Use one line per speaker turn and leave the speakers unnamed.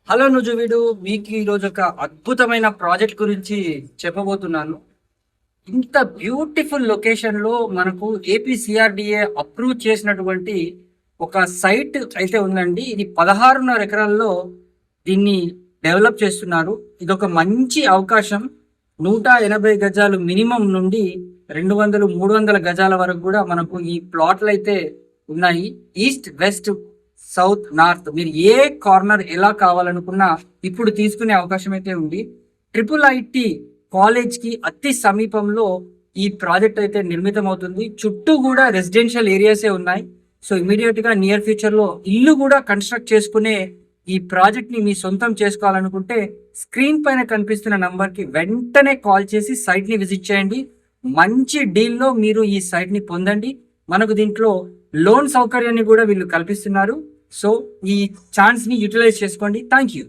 Hello నుజువీడు, మీకు ఈరోజు ఒక అద్భుతమైన ప్రాజెక్ట్ గురించి చెప్పబోతున్నాను. ఇంత బ్యూటిఫుల్ లొకేషన్లో మనకు ఏపీసీఆర్డీఏ అప్రూవ్ చేసినటువంటి ఒక సైట్ అయితే ఉందండి. ఇది 16.5 ఎకరాల్లో దీన్ని డెవలప్ చేస్తున్నారు. ఇది ఒక మంచి అవకాశం. 180 గజాలు మినిమం నుండి 200, 300 గజాల వరకు కూడా మనకు ఈ ప్లాట్లు అయితే ఉన్నాయి. ఈస్ట్, వెస్ట్, సౌత్, నార్త్, మీరు ఏ కార్నర్ ఎలా కావాలనుకున్నా ఇప్పుడు తీసుకునే అవకాశం అయితే ఉంది. IIIT కాలేజ్ కి అతి సమీపంలో ఈ ప్రాజెక్ట్ అయితే నిర్మితం అవుతుంది. చుట్టూ కూడా రెసిడెన్షియల్ ఏరియాసే ఉన్నాయి. సో ఇమీడియట్ గా నియర్ ఫ్యూచర్ లో ఇల్లు కూడా కన్స్ట్రక్ట్ చేసుకునే ఈ ప్రాజెక్ట్ ని మీ సొంతం చేసుకోవాలనుకుంటే స్క్రీన్ పైన కనిపిస్తున్న నంబర్ కి వెంటనే కాల్ చేసి సైట్ ని విజిట్ చేయండి. మంచి డీల్లో మీరు ఈ సైట్ ని పొందండి. మనకు దీంట్లో లోన్ సౌకర్యాన్ని కూడా వీళ్ళు కల్పిస్తున్నారు. సో ఈ ఛాన్స్ ని యూటిలైజ్ చేసుకోండి. Thank you.